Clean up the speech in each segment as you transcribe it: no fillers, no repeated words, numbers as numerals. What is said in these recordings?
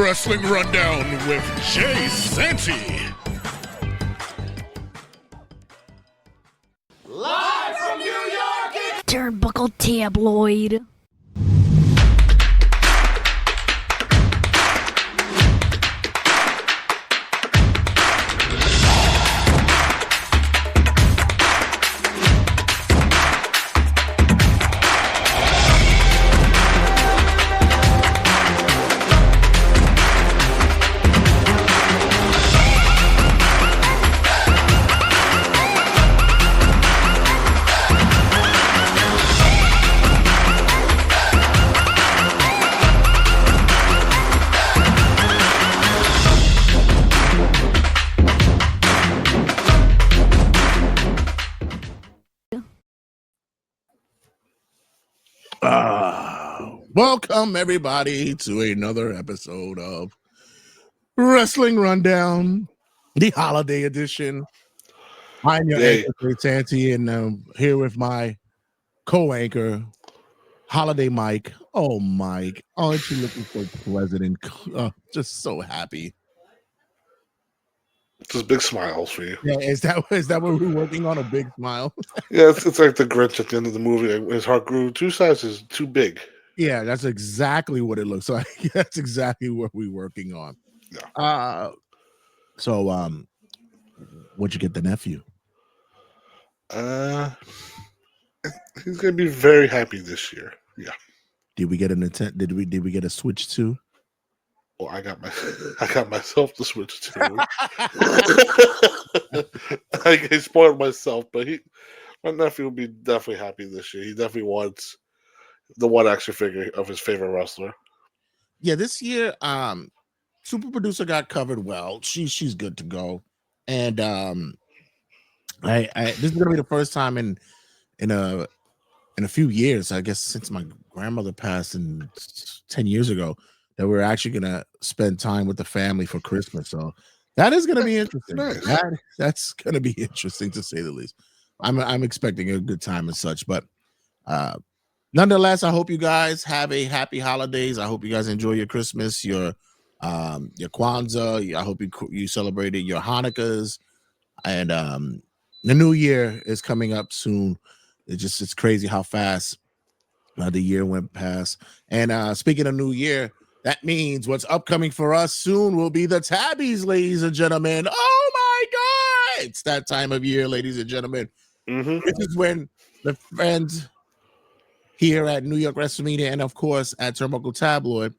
Wrestling Rundown with Jay Santy. Live from New York, it's Turnbuckle Tabloid. Welcome everybody to another episode of Wrestling Rundown, the holiday edition. I'm your anchor, Jay Santy, and I'm here with my co-anchor, Holiday Mike. Oh, Mike, aren't you looking so pleasant and just so happy? Just big smiles for you. Yeah, is that what we're working on? A big smile? Yeah, it's like the Grinch at the end of the movie. His heart grew 2 sizes too big. Yeah, that's exactly what it looks like. That's exactly what we're working on. Yeah. So what'd you get the nephew? He's gonna be very happy this year. Yeah. Did we get Did we get a Switch 2? Well, I got myself the Switch too. I spoiled myself, but my nephew will be definitely happy this year. He definitely wants the one action figure of his favorite wrestler. Yeah, this year, Super Producer got covered well. She's good to go, and this is gonna be the first time in a few years, I guess, since my grandmother passed 10 years ago, that we're actually gonna spend time with the family for Christmas. So that is gonna be interesting. Nice. That's gonna be interesting to say the least. I'm expecting a good time and such, but nonetheless, I hope you guys have a happy holidays. I hope you guys enjoy your Christmas, your Kwanzaa. I hope you celebrated your Hanukkahs, and the new year is coming up soon. It's crazy how fast the year went past. And speaking of new year, that means what's upcoming for us soon will be the Tabbies, ladies and gentlemen. Oh my God! It's that time of year, ladies and gentlemen. Mm-hmm. This is when the friends here at New York WrestleMania and, of course, at Turnbuckle Tabloid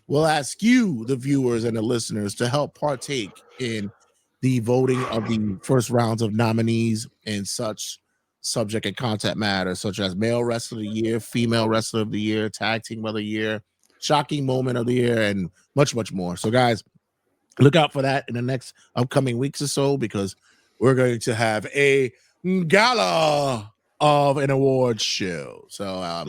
will ask you, the viewers and the listeners, to help partake in the voting of the first rounds of nominees in such subject and content matters, such as Male Wrestler of the Year, Female Wrestler of the Year, Tag Team of the Year, Shocking Moment of the Year, and much, much more. So, guys, look out for that in the next upcoming weeks or so, because we're going to have a gala of an awards show. So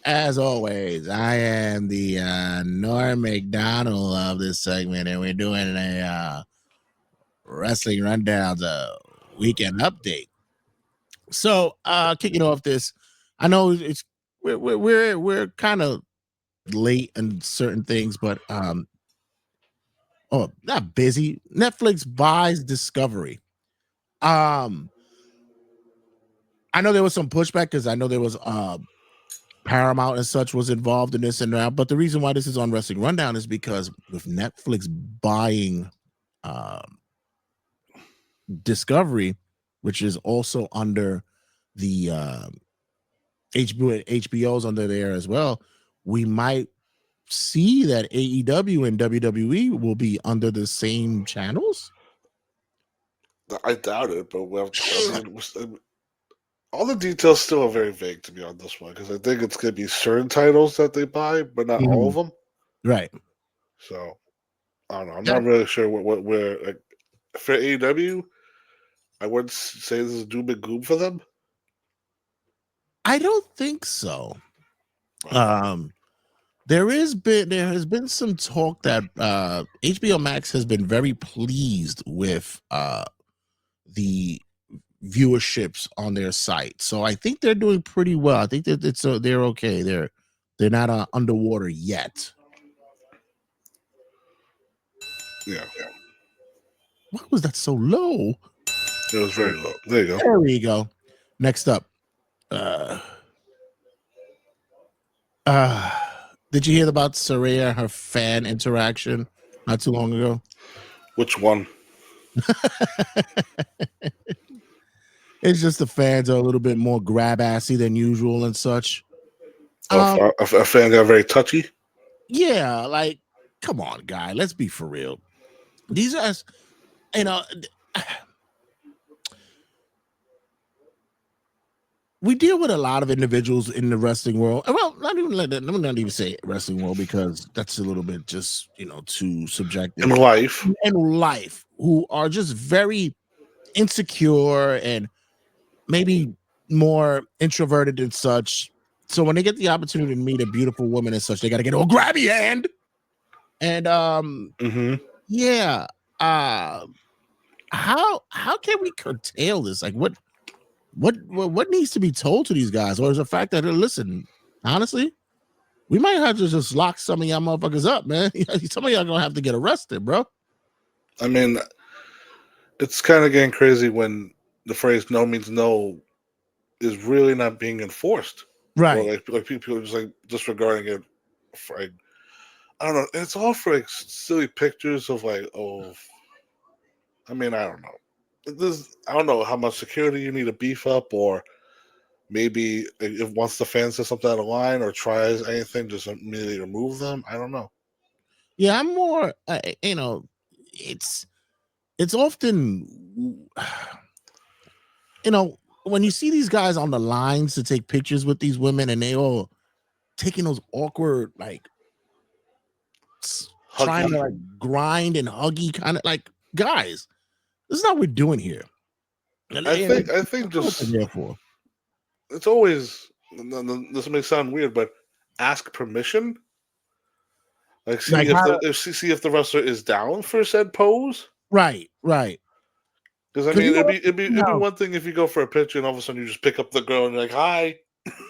as always, I am the Norm McDonald of this segment, and we're doing a wrestling rundown weekend update. So kicking off this, I know we're kind of late in certain things, but not busy. Netflix buys Discovery. I know there was some pushback because I know there was Paramount and such was involved in this and that. But the reason why this is on Wrestling Rundown is because with Netflix buying Discovery, which is also under the HBO's under there as well, we might see that AEW and WWE will be under the same channels. I doubt it, but all the details still are very vague to me on this one, because I think it's going to be certain titles that they buy, but not all of them. Right. So I don't know. I'm not really sure where like, for AEW, I wouldn't say this is doom and gloom for them. I don't think so. There has been some talk that HBO Max has been very pleased with the viewerships on their site, so I think they're doing pretty well. I think that they're okay. They're not underwater yet. Yeah, Why was that so low? it was very low. There you go. There we go. Next up. Did you hear about Saraya, her fan interaction not too long ago? Which one? It's just the fans are a little bit more grab assy than usual and such. A fan got very touchy. Yeah, like, come on, guy. Let's be for real. These are, you know, we deal with a lot of individuals in the wrestling world. Well, not even let me not even say wrestling world because that's a little bit just too subjective. In life, who are just very insecure and maybe more introverted and such. So when they get the opportunity to meet a beautiful woman and such, they got to get a grabby hand. And yeah, how can we curtail this? Like, what needs to be told to these guys, or is the fact that listen, honestly, we might have to just lock some of y'all motherfuckers up, man. Some of y'all gonna have to get arrested, bro. I mean, it's kind of getting crazy when the phrase "no means no" is really not being enforced. Right. Or like people are just like disregarding it. For, like, I don't know. It's all for like silly pictures of like, I mean, I don't know. I don't know how much security you need to beef up, or maybe if once the fan says something out of line or tries anything, just immediately remove them. I don't know. Yeah, I'm more. It's often, when you see these guys on the lines to take pictures with these women, and they all taking those awkward like Huggy. trying to like grind and huggy kind of like, guys, this is not what we're doing here. I think just therefore it's always, this may sound weird, but ask permission. Like see if the wrestler is down for said pose. Right. Because I mean, it'd be one thing if you go for a picture and all of a sudden you just pick up the girl and you're like, "Hi,"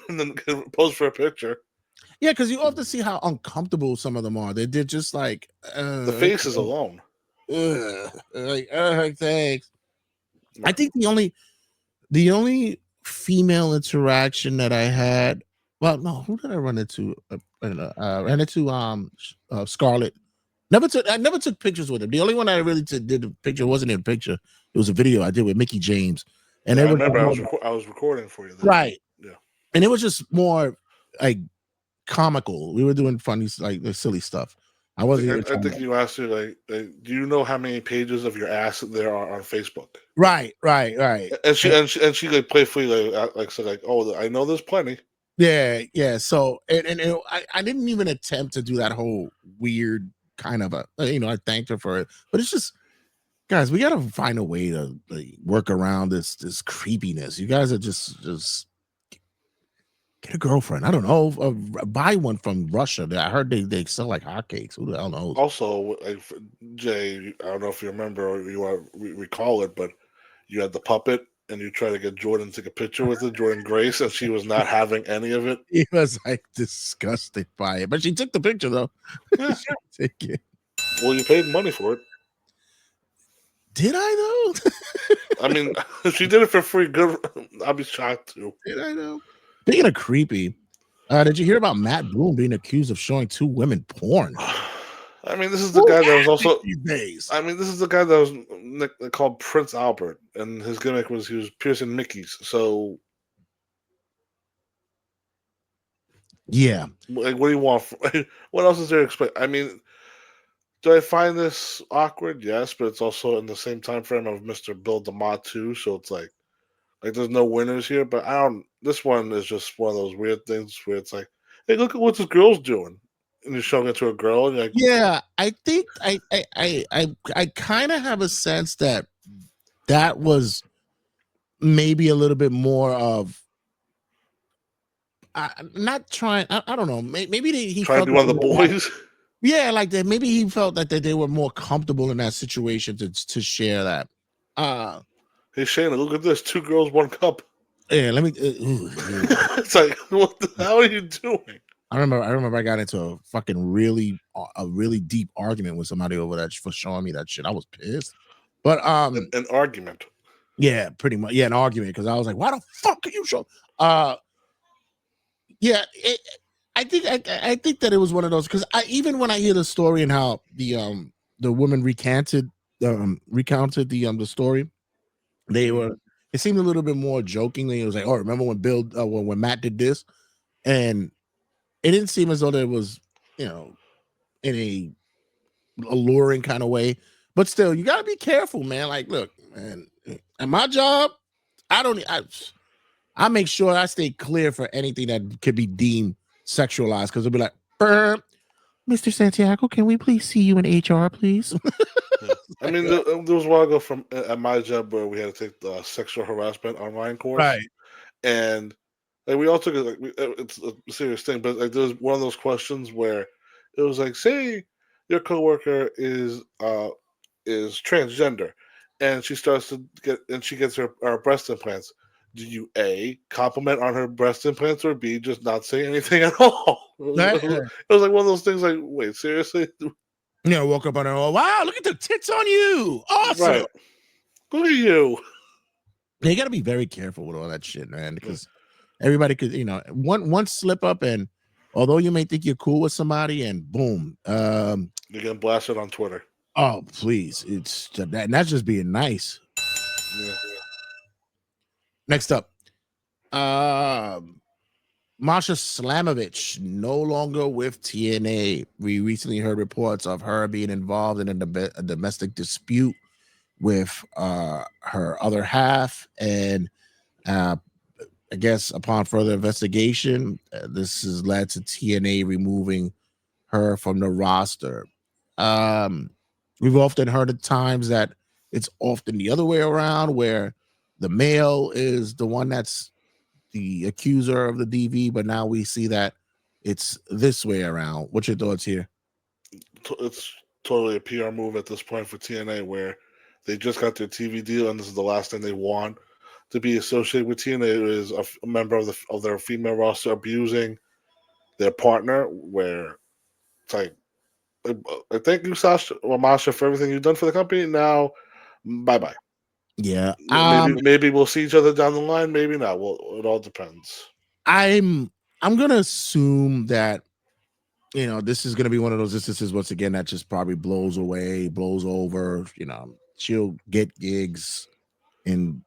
and then pose for a picture. Yeah, because you often see how uncomfortable some of them are. They're just like the faces alone. Thanks. I think the only female interaction that I had. Well, no, who did I run into? Ran into Scarlett. I never took pictures with him. The only one I really did a picture wasn't in a picture. It was a video I did with Mickey James. And I remember I was recording for you. Then. Right. Yeah. And it was just more like comical. We were doing funny, like the silly stuff. I wasn't. I think you asked her like, do you know how many pages of your ass there are on Facebook? Right. And she like playfully like said like, oh, I know there's plenty. Yeah. So I didn't even attempt to do that whole weird kind of I thanked her for it, but it's just, guys, we gotta find a way to work around this creepiness. You guys are just get a girlfriend. I don't know, buy one from Russia. I heard they sell like hotcakes. Who the hell knows? Also, like, Jay, I don't know if you remember or you recall it, but you had the puppet and you tried to get Jordan to take a picture with it, Jordan Grace, and she was not having any of it. He was like disgusted by it, but she took the picture though. Yeah. Take it. Well, you paid money for it. Did I though? I mean, if she did it for free, good. I'll be shocked too. Did I know? Speaking of creepy, did you hear about Matt Boone being accused of showing two women porn? I mean, this is the guy that was also. I mean, this is the guy that was called Prince Albert, and his gimmick was he was piercing Mickeys. So, yeah, like, what do you want? What else is there to explain? I mean, do I find this awkward? Yes, but it's also in the same time frame of Mr. Bill DeMott too. So it's like there's no winners here. But I don't. This one is just one of those weird things where it's like, hey, look at what this girl's doing. And you're showing it to a girl, and you're like, yeah, I think I kind of have a sense that was maybe a little bit more of not trying. I don't know. Maybe he trying to be one of the boys. Yeah, like that. Maybe he felt that they were more comfortable in that situation to share that. Hey Shayna, look at this: 2 girls, 1 cup. Yeah, let me. It's like, what the hell are you doing? I remember I got into a fucking really deep argument with somebody over that for showing me that shit. I was pissed. But An argument. yeah, pretty much. Yeah, an argument because I was like, why the fuck are you show? Yeah, I think that it was one of those because even when I hear the story and how the woman recounted the story, they were it seemed a little bit more jokingly. It was like, oh, remember when when Matt did this, and it didn't seem as though there was, in a alluring kind of way. But still, you gotta be careful, man. Like, look, man, at my job, I make sure I stay clear for anything that could be deemed sexualized because it'll be like, Mr. Santiago, can we please see you in HR, please? Yeah. I mean, there was a while ago from at my job where we had to take the sexual harassment online course, and like we all took it like it's a serious thing, but like there was one of those questions where it was like, say your coworker is transgender, and she starts to she gets her breast implants. Do you A, compliment on her breast implants, or B, just not say anything at all? It was like one of those things like, wait, seriously? Woke up on her, oh, wow, look at the tits on you. Awesome. Right. Look at you. You got to be very careful with all that shit, man, because everybody could, one slip up, and although you may think you're cool with somebody, and boom, you're getting blasted on Twitter. Oh, please, it's that, and that's just being nice. Yeah. Next up, Masha Slamovich no longer with TNA. We recently heard reports of her being involved in a domestic dispute with her other half, and I guess upon further investigation, this has led to TNA removing her from the roster. We've often heard at times that it's often the other way around, where the male is the one that's the accuser of the DV, but now we see that it's this way around. What's your thoughts here? It's totally a PR move at this point for TNA, where they just got their TV deal, and this is the last thing they want to be associated with. TNA is a member of their female roster abusing their partner, where it's like, thank you, Sasha or Masha, for everything you've done for the company. Now, bye bye. Yeah, maybe we'll see each other down the line. Maybe not. Well, it all depends. I'm gonna assume that this is gonna be one of those instances once again that just probably blows over. She'll get gigs in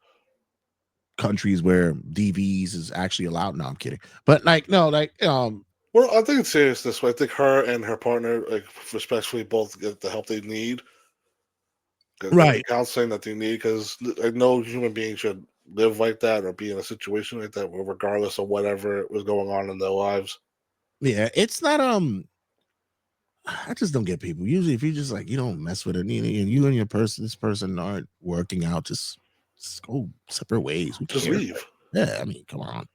countries where DVs is actually allowed. No, I'm kidding. But well, I think it's serious this way. I think her and her partner, like, respectfully, both get the help they need. Right. The counseling that they need, because no human being should live like that or be in a situation like that, regardless of whatever was going on in their lives. Yeah, it's not. I just don't get people. Usually, if you just like, you don't mess with it, and you and this person aren't working out, just go separate ways. Just leave. Yeah, I mean, come on.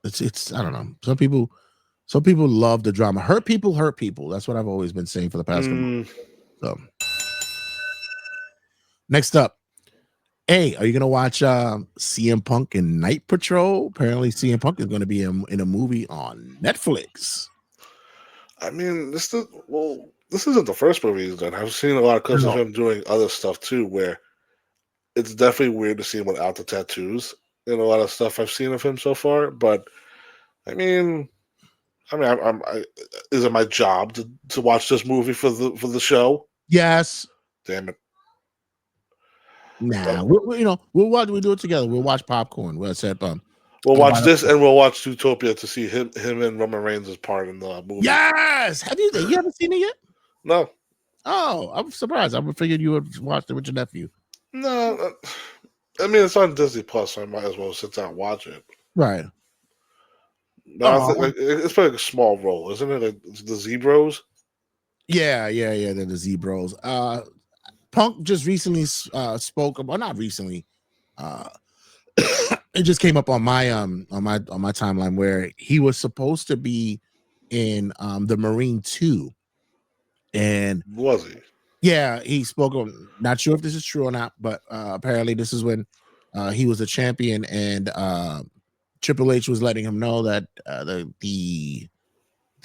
It's I don't know. Some people love the drama. Hurt people. That's what I've always been saying for the past couple months. So next up, hey, are you gonna watch CM Punk in Night Patrol? Apparently, CM Punk is going to be in a movie on Netflix. I mean, this isn't the first movie he's done. I've seen a lot of clips of him doing other stuff too, where it's definitely weird to see him without the tattoos in a lot of stuff I've seen of him so far. But I mean, is it my job to watch this movie for the show? Yes. Damn it. Nah, we'll watch. We do it together. We'll watch popcorn. We'll watch this, and we'll watch Zootopia to see him and Roman Reigns' part in the movie. Yes. Have you haven't seen it yet? No. Oh, I'm surprised. I would figured you would watch it with your nephew. No, I mean, it's on Disney Plus, so I might as well sit down and watch it. Right. But I think, it's probably like a small role, isn't it? Like the Z-Bros? Yeah. They're the Z-Bros. Punk just recently spoke about, not recently. It just came up on my timeline where he was supposed to be in the Marine 2. And was he? Yeah, he spoke on, not sure if this is true or not, but apparently this is when he was a champion and Triple H was letting him know that the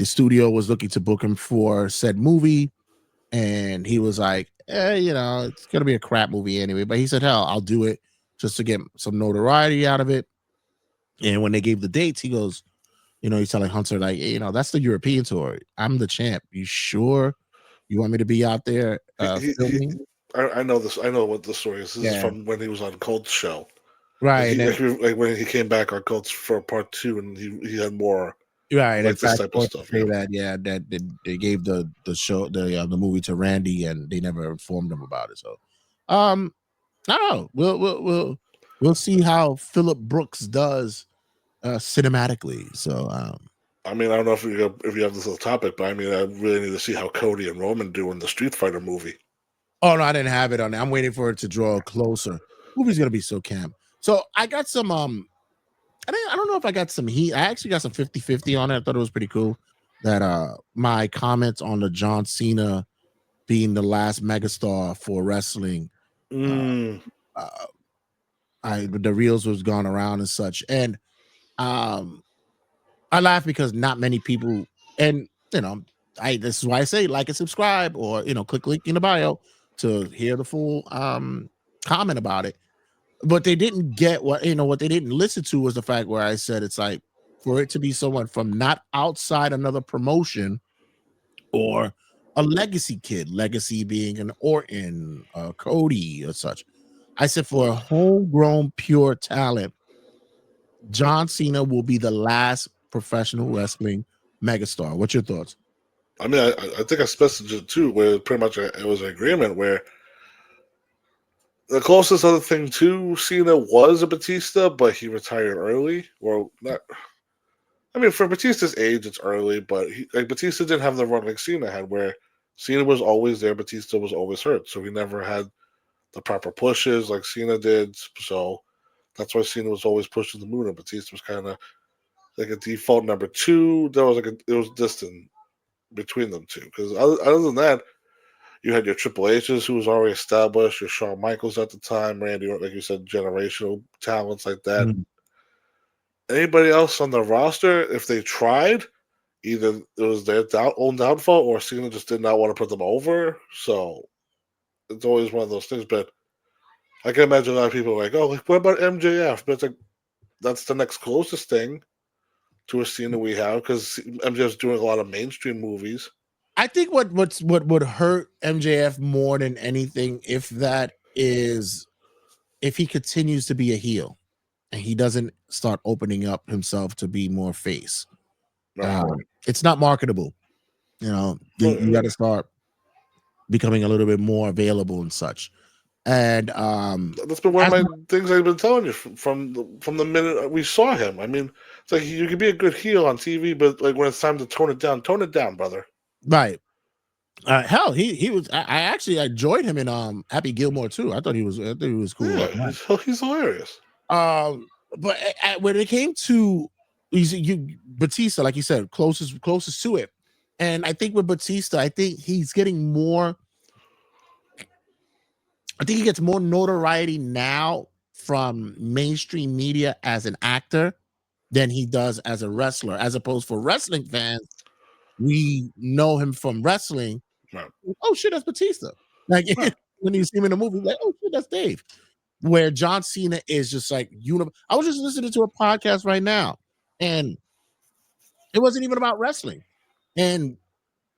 studio was looking to book him for said movie, and he was like, it's gonna be a crap movie anyway. But he said, hell, I'll do it just to get some notoriety out of it. And when they gave the dates, he goes, he's telling Hunter, like, that's the European tour. I'm the champ. You sure you want me to be out there filming? I know this. I know what the story is. This is Yeah. from when he was on Colt's show. Right. Like when he came back on Colts for part 2, and he had more. Right. Like this type of stuff. Say that they gave the show the movie to Randy, and they never informed him about it. So, I don't know. We'll see how Phillip Brooks does cinematically. So, I mean, I don't know if you have this little topic, but I mean, I really need to see how Cody and Roman do in the Street Fighter movie. Oh no, I didn't have it on there. I'm waiting for it to draw closer. Movie's gonna be so camp. So I got some I don't know if I got some heat. I actually got some 50-50 on it. I thought it was pretty cool that my comments on the John Cena being the last megastar for wrestling, the reels was gone around and such. And I laugh because not many people, and this is why I say like and subscribe, or click link in the bio to hear the full comment about it. But they didn't get what they didn't listen to was the fact where I said it's like, for it to be someone from not outside another promotion or a legacy kid, legacy being an Orton, Cody, or such. I said for a homegrown pure talent, John Cena will be the last professional wrestling megastar. What's your thoughts? I mean, I think I specified it too, where pretty much it was an agreement where the closest other thing to Cena was a Batista, but he retired early. Well, not. I mean, for Batista's age, it's early, but Batista didn't have the run like Cena had, where Cena was always there, Batista was always hurt, so he never had the proper pushes like Cena did. So that's why Cena was always pushing the moon, and Batista was kind of like a default number 2. There was it was distant between them two, because other than that, you had your Triple H's who was already established, your Shawn Michaels at the time, Randy, like you said, generational talents like that. Mm. Anybody else on the roster, if they tried, either it was their own downfall or Cena just did not want to put them over. So it's always one of those things. But I can imagine a lot of people are like, oh, what about MJF? But it's like, that's the next closest thing to a Cena we have, because MJF's doing a lot of mainstream movies. I think what would hurt MJF more than anything, if he continues to be a heel and he doesn't start opening up himself to be more face. It's not marketable. You got to start becoming a little bit more available and such. And that's been one of my things I've been telling you from the minute we saw him. I mean, it's like you can be a good heel on TV, but like when it's time to tone it down, brother. Right. Hell, he was. I enjoyed him in Happy Gilmore too. I thought he was cool. Yeah, he's hilarious. But when it came to Batista, like you said, closest to it, and I think with Batista, I think he's getting more. I think he gets more notoriety now from mainstream media as an actor than he does as a wrestler. As opposed for wrestling fans, we know him from wrestling. Right. Oh shit, that's Batista. Like when you see him in the movie, like, oh shit, that's Dave. Where John Cena is just like I was just listening to a podcast right now, and it wasn't even about wrestling. And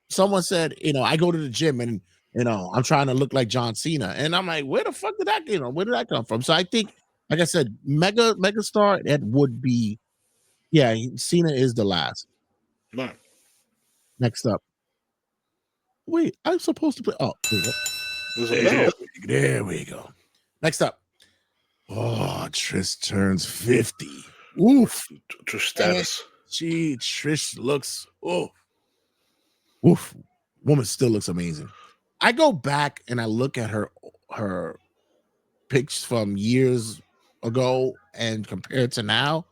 someone said, I go to the gym and I'm trying to look like John Cena, and I'm like, where the fuck did where did that come from? So I think, like I said, megastar, that would be, Cena is the last. Right. Next up. Wait, I'm supposed to play. Oh, there we go. Next up. Oh, Trish turns 50. Oof. Trish status. Trish looks, oof. Woman still looks amazing. I go back and I look at her pics from years ago and compared to now,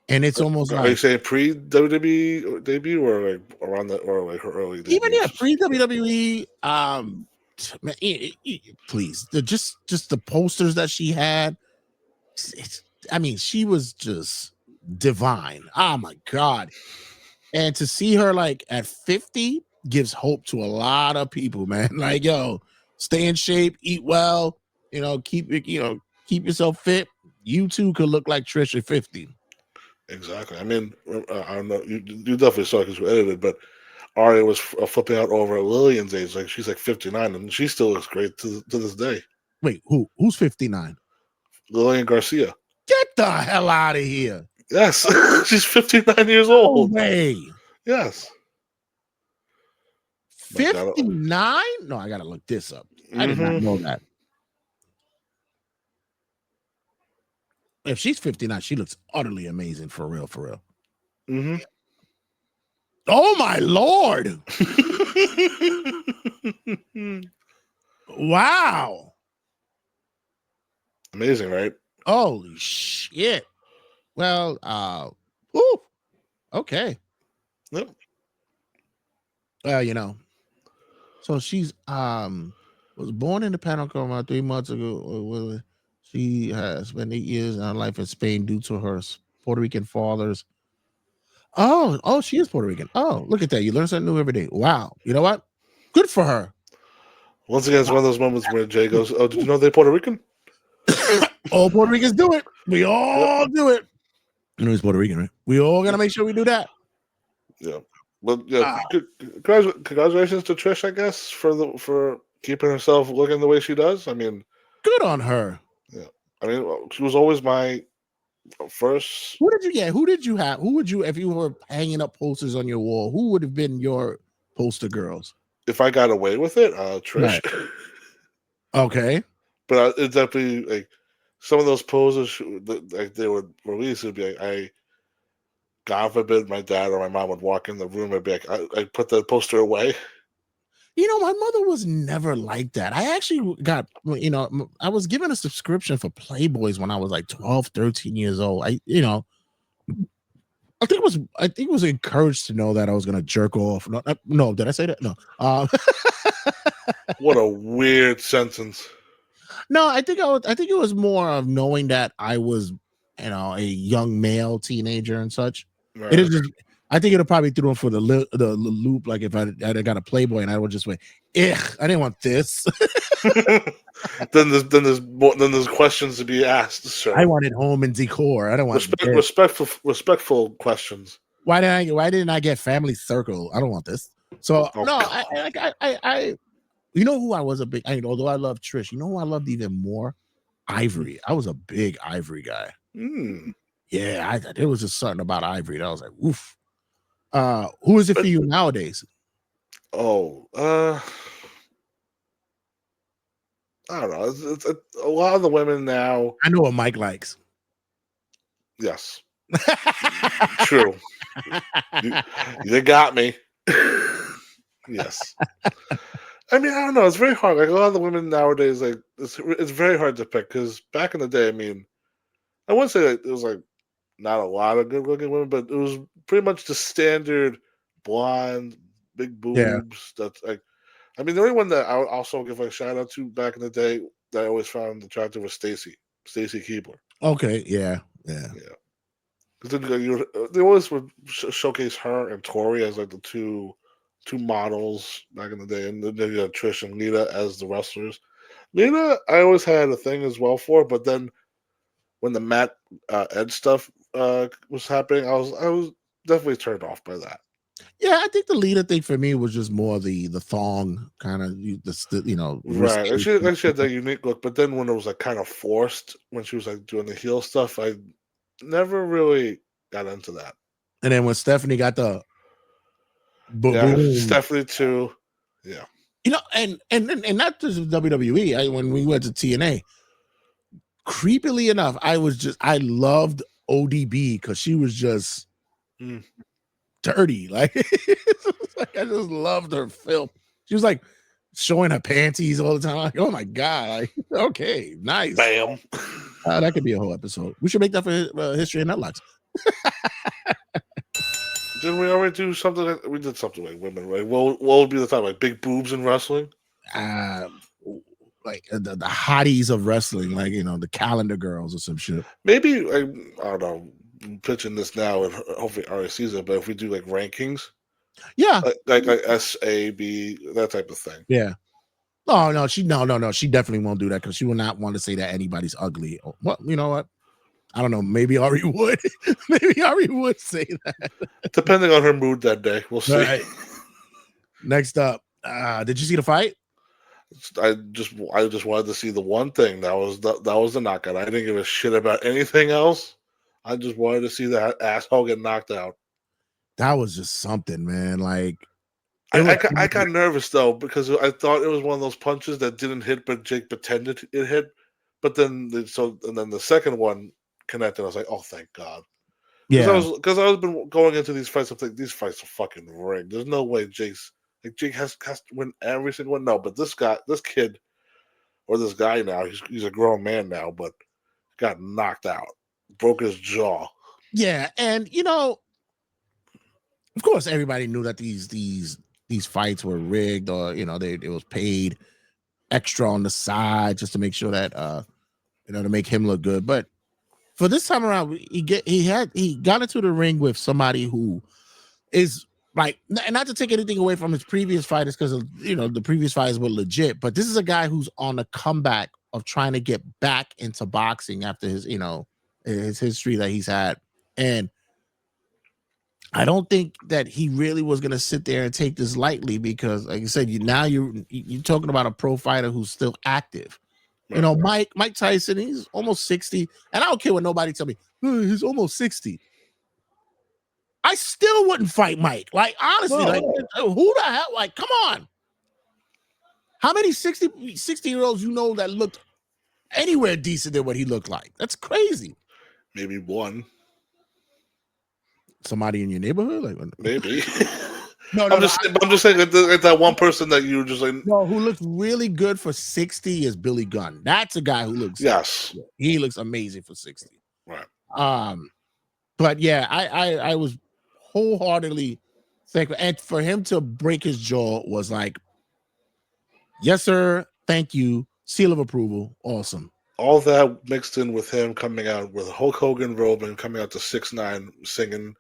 and it's almost like. Are you saying pre WWE debut or like around that, or like her early debut? Even pre WWE. Please, just the posters that she had. I mean, she was just divine. Oh my God. And to see her like at 50 gives hope to a lot of people, man. Like, yo, stay in shape, eat well, keep yourself fit. You too could look like Trish at 50. Exactly. I mean, I don't know. You definitely saw it because you edited, but Arya was flipping out over Lillian's age. Like she's like 59, and she still looks great to this day. Wait, who's 59? Lillian Garcia. Get the hell out of here. Yes, she's 59 years No old. way. Yes. 59? No, I gotta look this up. I did not know that. If she's 59, she looks utterly amazing, for real, for real. Mm-hmm. Oh my Lord. Wow. Amazing, right? Holy shit. Well, okay. Yep. So she's was born in the Panama 3 months ago. She has spent 8 years in her life in Spain due to her Puerto Rican father's. Oh, she is Puerto Rican. Oh, look at that. You learn something new every day. Wow. You know what? Good for her. Once again, it's one of those moments where Jay goes, "Oh, did you know they're Puerto Rican?" All Puerto Ricans do it. We all do it. You know he's Puerto Rican, right? We all gotta make sure we do that. Yeah. But yeah, congratulations to Trish, I guess, for keeping herself looking the way she does. I mean, good on her. Yeah. I mean, she was always my first. Who did you get? Who did you have? Who would you, if you were hanging up posters on your wall, who would have been your poster girls? If I got away with it, Trish. Right. Okay. But it's definitely like some of those poses like they would release. It'd be like, God forbid, my dad or my mom would walk in the room and be like, I put the poster away. My mother was never like that. I actually got, I was given a subscription for Playboys when I was like 12, 13 years old. I think it was encouraged to know that I was going to jerk off. No, did I say that? No. What a weird sentence. No, I think it was more of knowing that I was, a young male teenager and such. Right. It is just, I think it'll probably throw for the loop. Like if I got a Playboy and I would just went, I didn't want this. then there's questions to be asked. Sir. I wanted home and decor. I don't want respectful questions. Why didn't I get Family Circle? I don't want this. So no, I you know who I was although I love Trish, you know who I loved even more? Ivory. I was a big Ivory guy. Yeah, there was just something about Ivory that I was like, woof. Who is it for you nowadays? Oh, I don't know. It's a lot of the women now. I know what Mike likes. Yes. True. You got me. Yes. I mean, I don't know. It's very hard. Like a lot of the women nowadays, like it's very hard to pick because back in the day, I mean, I wouldn't say that it was like not a lot of good looking women, but it was pretty much the standard blonde, big boobs. Yeah. That's like, I mean, the only one that I would also give a shout out to back in the day that I always found attractive was Stacy Keibler. Okay, yeah. Because they always would showcase her and Tori as like the two models back in the day, and then you had Trish and Lita as the wrestlers. Lita, I always had a thing as well for, but then when the Matt Ed stuff was happening, I was definitely turned off by that. Yeah, I think the Lita thing for me was just more the thong kind of, right. She had that unique look, but then when it was like kind of forced, when she was like doing the heel stuff, I never really got into that. And then when Stephanie got the Stephanie too, yeah. And not just WWE. When we went to TNA, creepily enough, I loved ODB because she was just dirty. Like, I just loved her filth. She was like showing her panties all the time. Like, oh my God. Like, okay, nice. Bam. That could be a whole episode. We should make that for History and Nutlocks. Didn't we already do something? We did something like women, right? What would be the time? Like big boobs in wrestling? Like the hotties of wrestling, like the calendar girls or some shit. Maybe I don't know. pitching this now, and hopefully Ari sees it. But if we do like rankings, Yeah, like S, A, B, that type of thing. yeah. Oh no, she definitely won't do that because she will not want to say that anybody's ugly. Well, you know what? I don't know. Maybe Ari would. Maybe Ari would say that. Depending on her mood that day, we'll see. Right. Next up, did you see the fight? I just wanted to see the one thing that was the knockout. I didn't give a shit about anything else. I just wanted to see that asshole get knocked out. That was just something, man. Like I got nervous though because I thought it was one of those punches that didn't hit, but Jake pretended it hit. But then the second one connected. I was like, oh, thank God. yeah, Because I was been going into these fights. I'm thinking these fights are fucking rigged. There's no way Jake has to win every single one. No, but this kid, or this guy now, he's a grown man now, but got knocked out, broke his jaw. yeah, and of course, everybody knew that these fights were rigged, or it was paid extra on the side just to make sure that to make him look good. But for this time around, he got into the ring with somebody who is like, and not to take anything away from his previous fighters, because the previous fighters were legit, but this is a guy who's on a comeback of trying to get back into boxing after his history that he's had. And I don't think that he really was going to sit there and take this lightly, because like I said, you're talking about a pro fighter who's still active. Mike Tyson, he's almost 60, and I don't care what nobody tell me. He's almost 60. I still wouldn't fight Mike. Like, honestly, who the hell? Like, come on. How many 60-year-olds that looked anywhere decent than what he looked like? That's crazy. Maybe one. Somebody in your neighborhood? Like, maybe. I'm just saying that one person that you were just like. No, who looks really good for 60 is Billy Gunn. That's a guy who looks. Yes. He looks amazing for 60. Right. But yeah, I was wholeheartedly thankful, and for him to break his jaw was like, yes, sir, thank you, seal of approval, awesome. All that mixed in with him coming out with a Hulk Hogan robe and coming out to 6ix9ine singing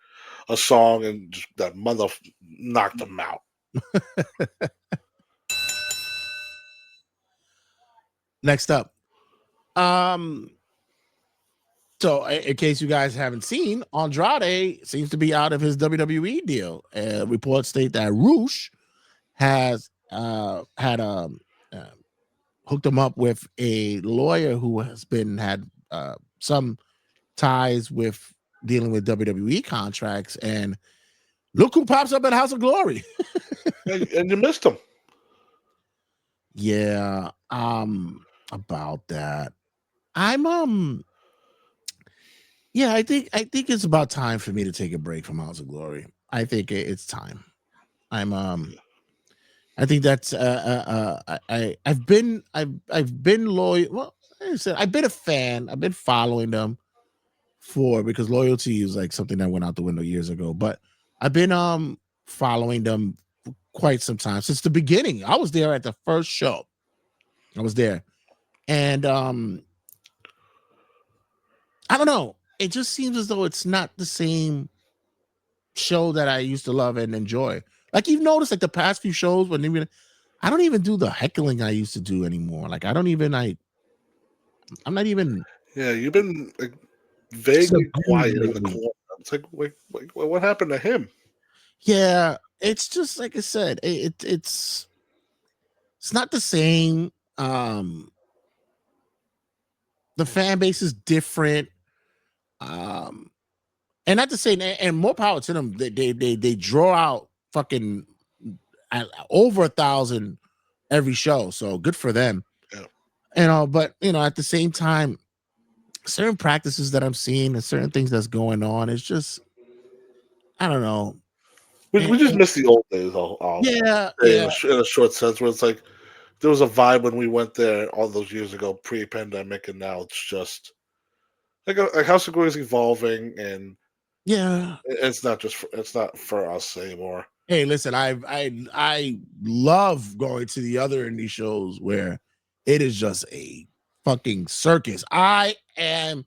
a song, and just that mother knocked him out. Next up, so in case you guys haven't seen, Andrade seems to be out of his WWE deal. Reports state that Roosh has hooked him up with a lawyer who has had some ties with dealing with WWE contracts, and look who pops up at House of Glory. and you missed him. Yeah, about that, yeah, I think it's about time for me to take a break from House of Glory. I think it's time. I think that's I've been loyal. Well, like I said, I've been a fan. I've been following them because loyalty is like something that went out the window years ago. But I've been following them for quite some time, since the beginning. I was there at the first show. I was there, and I don't know. It just seems as though it's not the same show that I used to love and enjoy. Like, you've noticed, like, the past few shows, I don't even do the heckling I used to do anymore. Like, I'm not even. Yeah, you've been like vaguely quiet in the corner. It's like, what happened to him? Yeah, it's just like I said. It's not the same. The fan base is different. And not to say, and more power to them. They draw out fucking over 1,000 every show, so good for them. Yeah. But at the same time, certain practices that I'm seeing and certain things that's going on, it's just, I don't know. We just miss the old days. Yeah. In a short sense, where it's like there was a vibe when we went there all those years ago, pre-pandemic, and now it's just like House of Glory is evolving, and yeah, it's not for us anymore. Hey, listen, I love going to the other indie shows where it is just a fucking circus. I am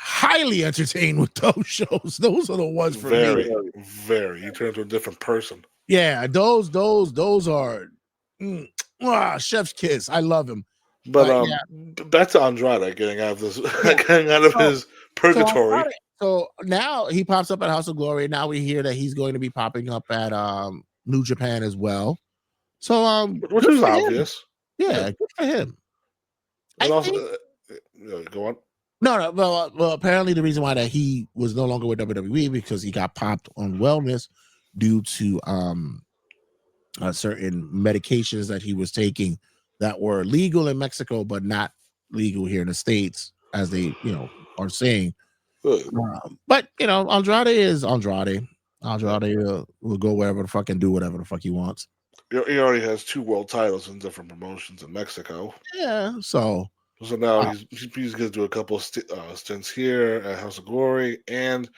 highly entertained with those shows. Those are the ones for very, me. very. You turn into a different person. Yeah, those are chef's kiss. I love him. But Yeah. back to Andrade getting out of this, Yeah. getting out of his purgatory. So now he pops up at House of Glory. Now we hear that he's going to be popping up at New Japan as well. So Which is obvious. Yeah, good for him. And also, go on. No. Well, apparently the reason why that he was no longer with WWE because he got popped on wellness due to certain medications that he was taking that were legal in Mexico but not legal here in the States, as they are saying. But Andrade is Andrade. Andrade will go wherever the fuck and do whatever the fuck he wants. He already has 2 world titles in different promotions in Mexico. Yeah, so now he's going to do a couple of stints here at House of Glory, and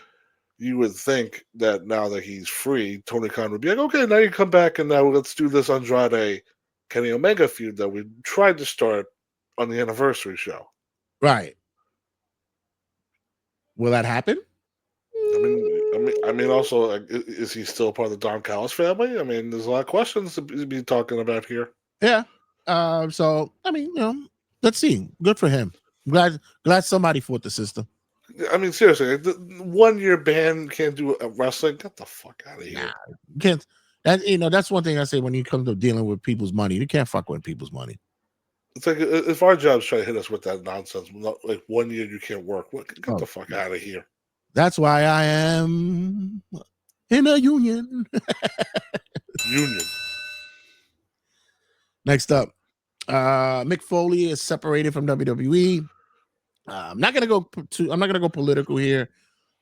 you would think that now that he's free, Tony Khan would be like, okay, now you come back and now let's do this Andrade Kenny Omega feud that we tried to start on the anniversary show. Right. Will that happen? I mean, also, is he still part of the Don Callis family? I mean, there's a lot of questions to be talking about here. Yeah. So I mean, let's see. Good for him. Glad somebody fought the system. I mean, seriously, the 1-year ban can't do wrestling. Get the fuck out of here. Nah, can't. That's one thing I say when you come to dealing with people's money. You can't fuck with people's money. It's like if our jobs try to hit us with that nonsense, like 1 year you can't work. Get the fuck out of here. That's why I am in a union. Union. Next up, Mick Foley is separated from WWE. I'm not gonna go political here.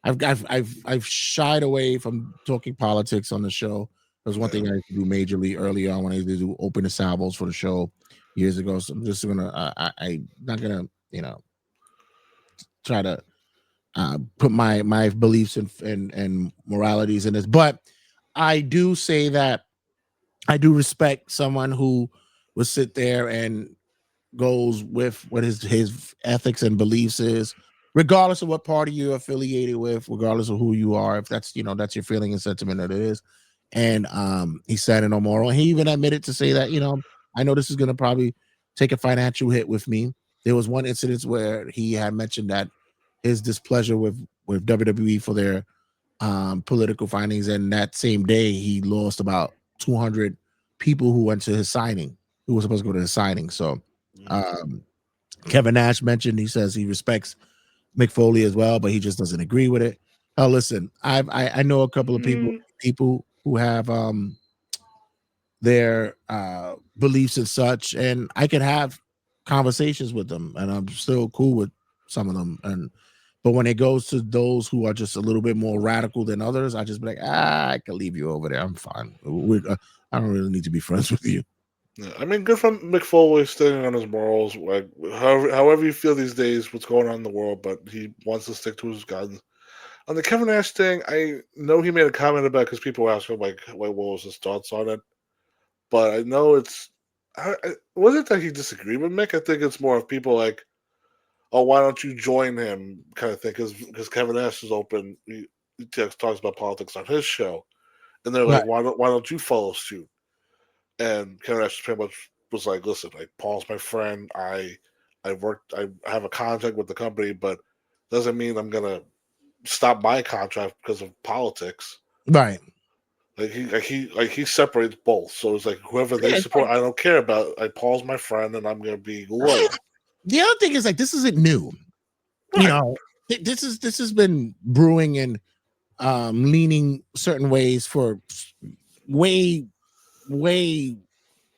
I've shied away from talking politics on the show. There was one thing I used to do majorly early on when I used to do open the salvos for the show years ago. So I'm just gonna I'm not gonna try to put my beliefs and moralities in this, but I do say that I do respect someone who will sit there and goes with what his ethics and beliefs is, regardless of what party you're affiliated with, regardless of who you are. If that's that's your feeling and sentiment, that it is. And he said no moral. He even admitted to say that I know this is going to probably take a financial hit with me. There was one incident where he had mentioned that his displeasure with WWE for their political findings, and that same day he lost about 200 people who went to his signing, who was supposed to go to his signing. So Kevin Nash mentioned, he says he respects Mick Foley as well, but he just doesn't agree with it. Listen, I know a couple of people who have their beliefs and such, and I can have conversations with them, and I'm still cool with some of them. But when it goes to those who are just a little bit more radical than others, I just be like, I can leave you over there. I'm fine. I don't really need to be friends with you. Yeah, I mean, good for Mick Foley staying on his morals. Like, however you feel these days, what's going on in the world, but he wants to stick to his guns. On the Kevin Nash thing, I know he made a comment about because people were asking like, what was his thoughts on it. But I know was it that he disagreed with Mick? I think it's more of people like, oh, why don't you join him kind of thing? Because Kevin Nash is open. He talks about politics on his show, and they're like, why don't you follow suit? And Kevin Nash pretty much was like, listen, like Paul's my friend. I have a contract with the company, but doesn't mean I'm gonna stop my contract because of politics. Right. Like he separates both. So it's like whoever they support, I don't care about. Like Paul's my friend, and I'm gonna be loyal. The other thing is like this isn't new. Right. This has been brewing and leaning certain ways for way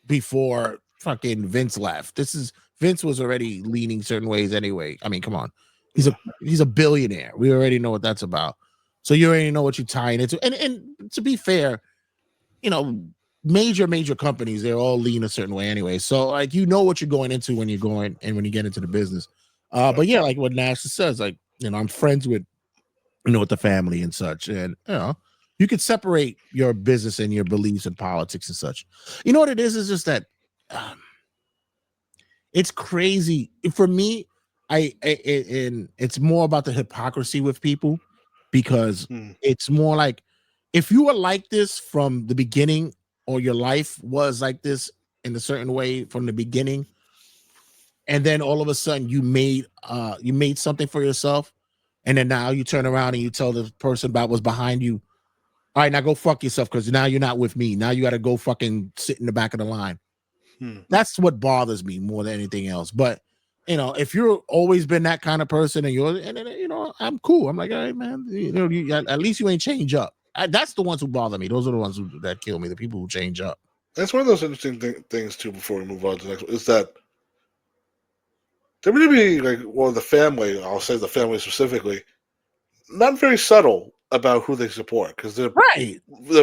before fucking Vince left. Vince was already leaning certain ways anyway. I mean, come on. He's a billionaire. We already know what that's about. So you already know what you're tying into. And to be fair, major companies, they're all lean a certain way anyway. So like what you're going into when you're going and when you get into the business. But yeah, like what Nash says, like, I'm friends with with the family and such. And you could separate your business and your beliefs and politics and such. You know what it is just that it's crazy. For me, and it's more about the hypocrisy with people because it's more like if you were like this from the beginning or your life was like this in a certain way from the beginning, and then all of a sudden you made something for yourself, and then now you turn around and you tell the person that was behind you, all right, now go fuck yourself because now you're not with me. Now you got to go fucking sit in the back of the line. That's what bothers me more than anything else. But if you're always been that kind of person and I'm cool. I'm like, all right, man. At least you ain't change up. That's the ones who bother me. Those are the ones that kill me. The people who change up. That's one of those interesting things too. Before we move on to the next one, is that WWE, the family. I'll say the family specifically, not very subtle about who they support because they're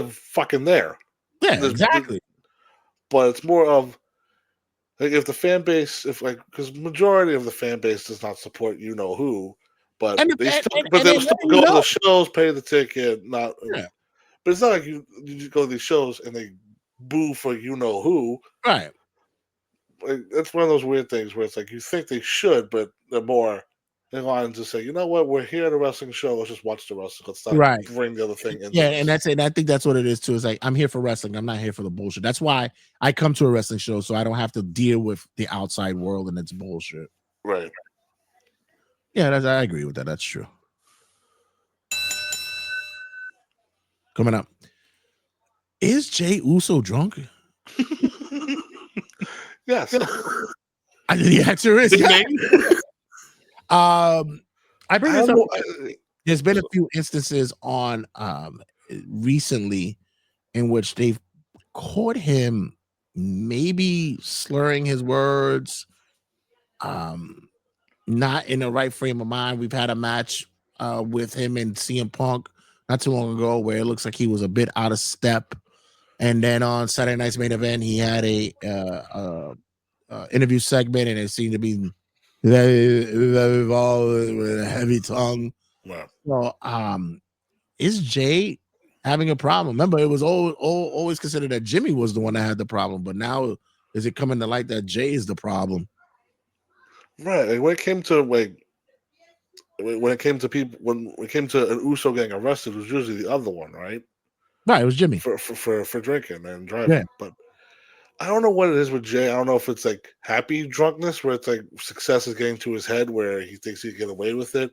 fucking there. Yeah, exactly. But it's more of like if the fan base, because majority of the fan base does not support who, but they still go to the shows, pay the ticket, not. Yeah. But it's not like you go to these shows and they boo for who. Right. Like, that's one of those weird things where it's like you think they should, but they're more in line to say, you know what, we're here at a wrestling show. Let's just watch the wrestling. Let's not bring the other thing in. Yeah, and that's it. And I think that's what it is too. It's like I'm here for wrestling. I'm not here for the bullshit. That's why I come to a wrestling show so I don't have to deal with the outside world and its bullshit. Right. Yeah, I agree with that. That's true. Coming up, is Jey Uso drunk? Yes. The answer is yes. I bring this up. There's been a few instances on recently in which they've caught him maybe slurring his words, not in the right frame of mind. We've had a match with him and CM Punk not too long ago where it looks like he was a bit out of step. And then on Saturday Night's Main Event, he had a interview segment, and it seemed to be very, very involved with a heavy tongue. Wow. So, is Jey having a problem? Remember, it was always considered that Jimmy was the one that had the problem, but now is it coming to light that Jey is the problem? Right. Like when it came to people, when it came to an Uso getting arrested, it was usually the other one, right? Right, it was Jimmy for drinking and driving. Yeah. But I don't know what it is with Jey. I don't know if it's like happy drunkenness, where it's like success is getting to his head, where he thinks he can get away with it.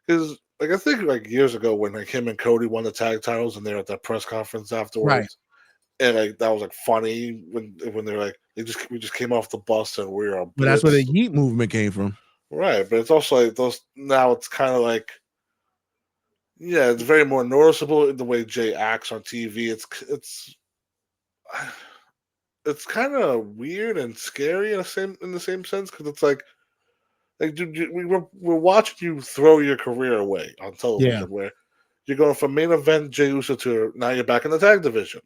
Because I think years ago when him and Cody won the tag titles and they were at that press conference afterwards, and that was funny when they're like we just came off the bus and we were. But that's where the Yeet movement came from, right? But it's also like those now. It's kind of like. Yeah, it's very more noticeable in the way Jey acts on TV. It's kind of weird and scary in the same sense because it's like dude, we're watching you throw your career away on television, where you're going from main event Jey Uso to now you're back in the tag division.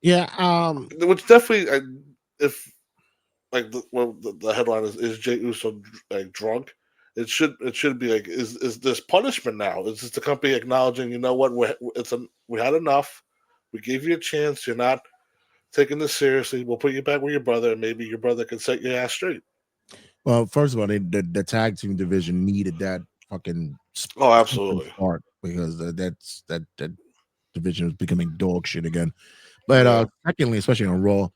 Yeah, which definitely if the headline is Jey Uso drunk. It should be like is this punishment now? Is this the company acknowledging, you know what, we had enough, we gave you a chance, you're not taking this seriously, we'll put you back with your brother and maybe your brother can set your ass straight. Well, first of all, the tag team division needed that fucking absolutely part because that division was becoming dog shit again. But secondly, especially on Raw,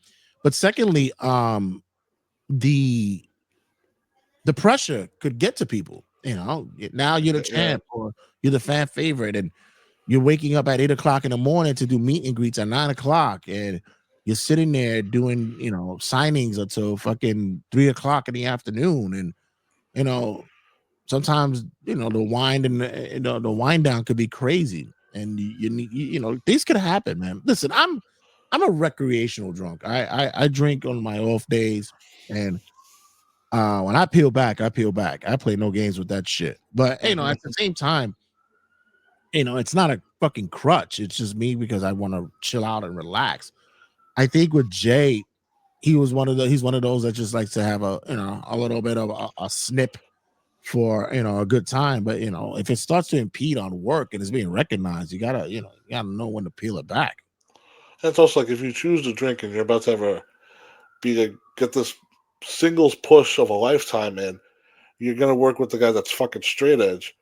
the pressure could get to people. Now you're the champ or you're the fan favorite, and you're waking up at 8 o'clock in the morning to do meet and greets at 9 o'clock, and you're sitting there doing signings until fucking 3 o'clock in the afternoon, and sometimes the wind and the wind down could be crazy, and you need things could happen, man. Listen, I'm a recreational drunk. I drink on my off days, and when I peel back, I play no games with that shit. But at the same time, it's not a fucking crutch. It's just me because I want to chill out and relax. I think with Jey, he's one of those that just likes to have a little bit of a snip for a good time. But if it starts to impede on work and it's being recognized, you gotta know when to peel it back. And it's also like if you choose to drink and you're about to get this singles push of a lifetime in, you're gonna work with the guy that's fucking straight edge.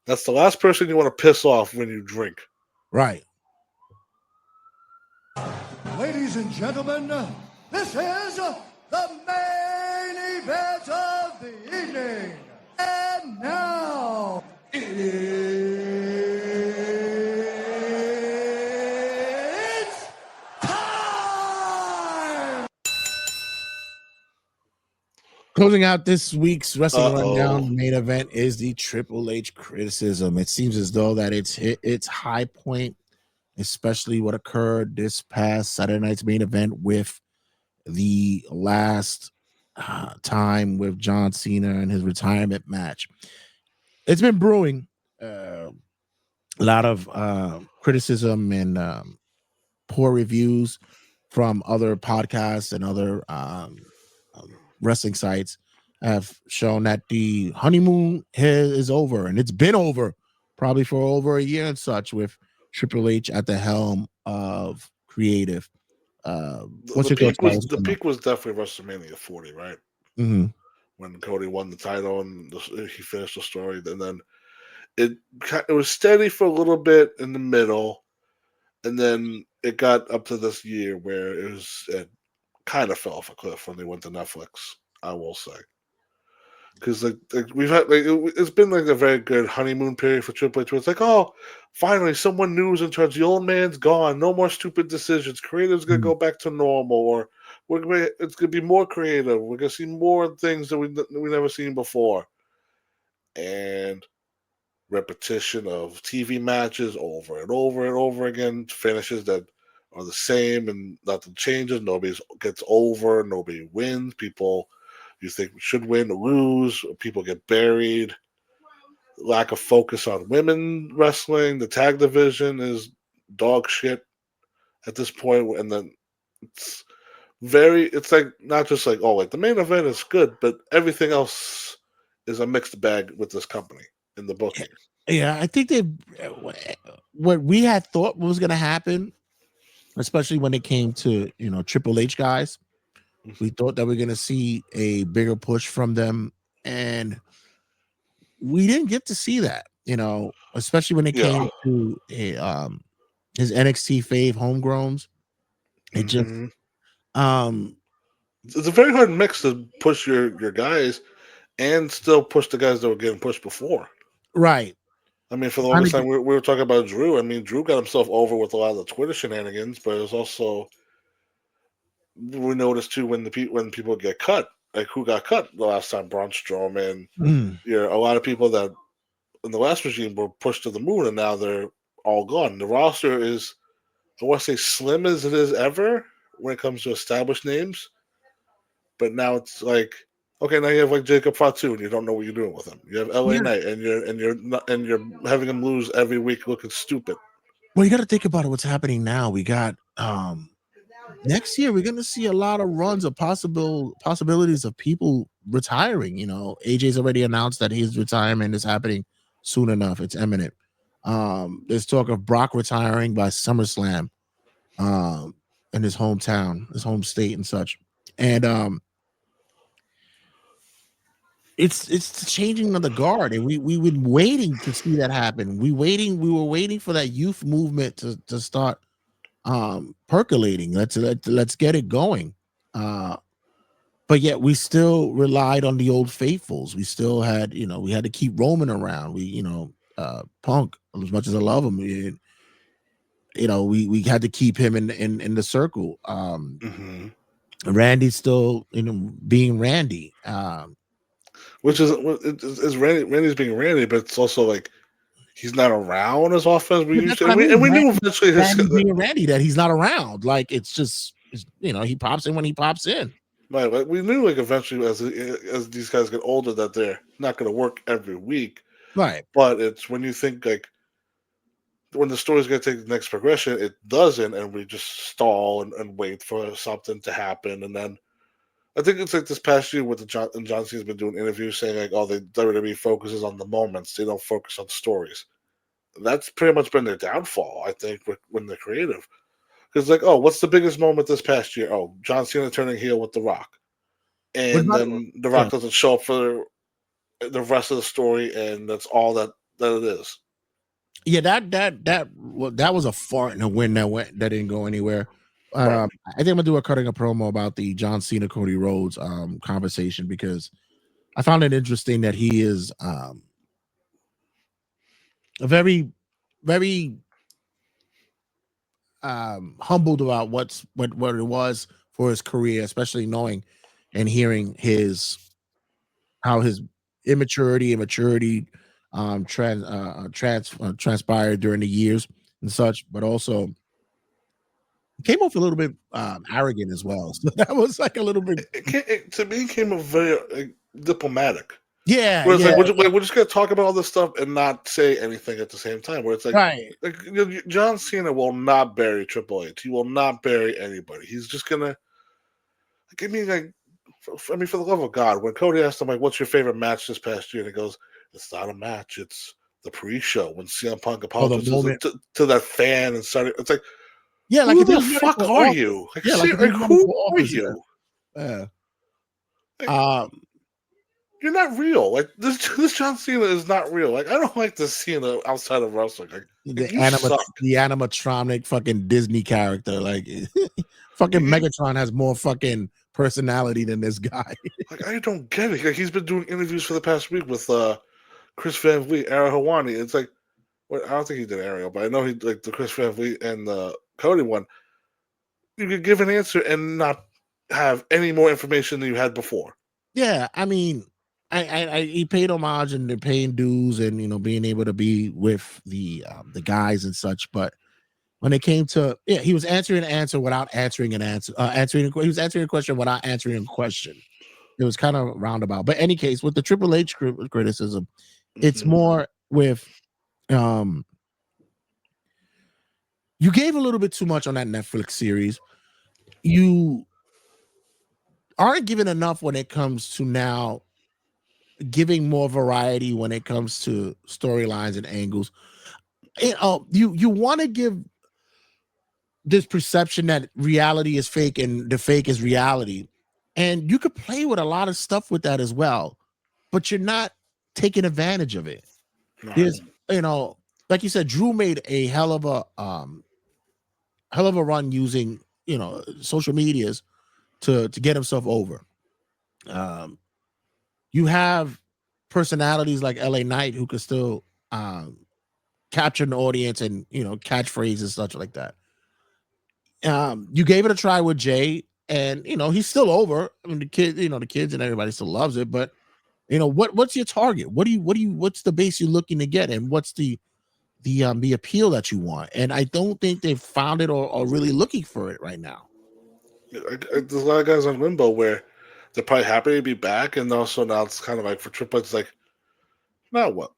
That's the last person you want to piss off when you drink. Right. Ladies and gentlemen, this is the main event of the evening. And now, it's time! Closing out this week's Wrestling Rundown, Uh-oh. the main event is the Triple H Criticism. It seems as though that it's hit its high point, especially what occurred this past Saturday night's main event with the last time with John Cena and his retirement match. It's been brewing a lot of criticism and poor reviews from other podcasts and other wrestling sites have shown that the honeymoon is over, and it's been over probably for over a year and such, with Triple H at the helm of creative. What's your thoughts about what's The going on? peak was definitely WrestleMania 40, right? Mm-hmm. When Cody won the title and he finished the story, and then it was steady for a little bit in the middle, and then it got up to this year where it kind of fell off a cliff when they went to Netflix. I will say, because like we've had it's been like a very good honeymoon period for Triple H. Where it's like, oh, finally someone new is in charge. The old man's gone. No more stupid decisions. Creative's gonna go back to normal, or it's gonna be more creative. We're gonna see more things that we never seen before, and repetition of TV matches over and over and over again, finishes that are the same and nothing changes. Nobody gets over, nobody wins. People you think should win or lose, people get buried. Lack of focus on women wrestling. The tag division is dog shit at this point, and then it's it's like not just like, oh, like the main event is good, but everything else is a mixed bag with this company in the booking. Yeah, I think they what we had thought was going to happen, especially when it came to Triple H guys. We thought that we are going to see a bigger push from them, and we didn't get to see that. Especially when it came to his NXT fave homegrowns. It just It's a very hard mix to push your guys and still push the guys that were getting pushed before. Right. I mean, for the longest time, we were talking about Drew. I mean, Drew got himself over with a lot of the Twitter shenanigans, but it was also, we noticed too when people get cut, like who got cut the last time, Braun Strowman. A lot of people that in the last regime were pushed to the moon, and now they're all gone. The roster is, I want to say, slim as it is ever when it comes to established names, but now it's like, okay, now you have like Jacob Fatu, and you don't know what you're doing with him. You have LA Knight, and you're having him lose every week, looking stupid. Well, you got to think about what's happening now. We got next year we're going to see a lot of runs of possibilities of people retiring. AJ's already announced that his retirement is happening soon enough. It's imminent. There's talk of Brock retiring by SummerSlam in his hometown, his home state and such. And it's the changing of the guard, and we've been waiting to see that happen. We were waiting for that youth movement to start percolating. Let's get it going. But yet we still relied on the old faithfuls. We still had, we had to keep Roman around. Punk, as much as I love him, we had to keep him in the circle. Randy's still, being Randy. Which is Randy's being Randy, but it's also like he's not around as often as we used to. And we knew eventually Randy's being Randy, that he's not around. Like, it's just, he pops in when he pops in. Right, like we knew like eventually as these guys get older that they're not going to work every week. Right. But it's when you think like when the story's going to take the next progression, it doesn't, and we just stall and wait for something to happen. And then I think it's like this past year with John Cena's been doing interviews saying like, oh, the WWE focuses on the moments, they don't focus on stories. That's pretty much been their downfall, I think, when they're creative. Because like, oh, what's the biggest moment this past year? Oh, John Cena turning heel with The Rock, and then The Rock doesn't show up for the rest of the story, and that's all that it is. Yeah, that was a fart in a wind that didn't go anywhere. Right. I think I'm gonna do a cutting a promo about the John Cena Cody Rhodes conversation, because I found it interesting that he is a very humbled about what it was for his career, especially knowing and hearing how his immaturity and maturity transpired during the years and such, but also came off a little bit arrogant as well. So that was like a little bit, To me, it came a very diplomatic. yeah, Where it's yeah, we're just gonna talk about all this stuff and not say anything at the same time. Where it's right. John Cena will not bury Triple H. He will not bury anybody. He's just gonna. I mean, for the love of God, when Cody asked him what's your favorite match this past year, and he goes, "It's not a match. It's the pre-show when CM Punk Oh, the apologizes moment, to that fan and started." It's like, yeah, like who if he the was running fuck for are office, you? yeah, like if he was running Who for are office, you? yeah. Like, Um, you're not real. This John Cena is not real. I don't like this Cena outside of wrestling. You suck. the animatronic fucking Disney character, like fucking Megatron has more fucking personality than this guy. I don't get it. He's been doing interviews for the past week with Chris Van Vliet, Ariel Hawani. It's I don't think he did Ariel, but I know he the Chris Van Vliet and the Cody one. You could give an answer and not have any more information than you had before. Yeah, I mean, he paid homage and they're paying dues and being able to be with the guys and such. But when it came to, yeah, he was answering an answer without answering an answer. He was answering a question without answering a question. It was kind of roundabout. But any case, with the Triple H criticism, it's more with you gave a little bit too much on that Netflix series. You aren't giving enough when it comes to now giving more variety when it comes to storylines and angles. You want to give this perception that reality is fake and the fake is reality, and you could play with a lot of stuff with that as well, but you're not taking advantage of it. There's, like you said, Drew made a hell of a run using social medias to get himself over. You have personalities like LA Knight who could still capture an audience and catchphrases such like that. You gave it a try with Jay, and he's still over. I mean, the kids and everybody still loves it, but what's your target? What's the base you're looking to get, and what's the appeal that you want? And I don't think they've found it or really looking for it right now. There's a lot of guys on limbo where they're probably happy to be back, and also now it's kind of like for Triple H, it's like, now what?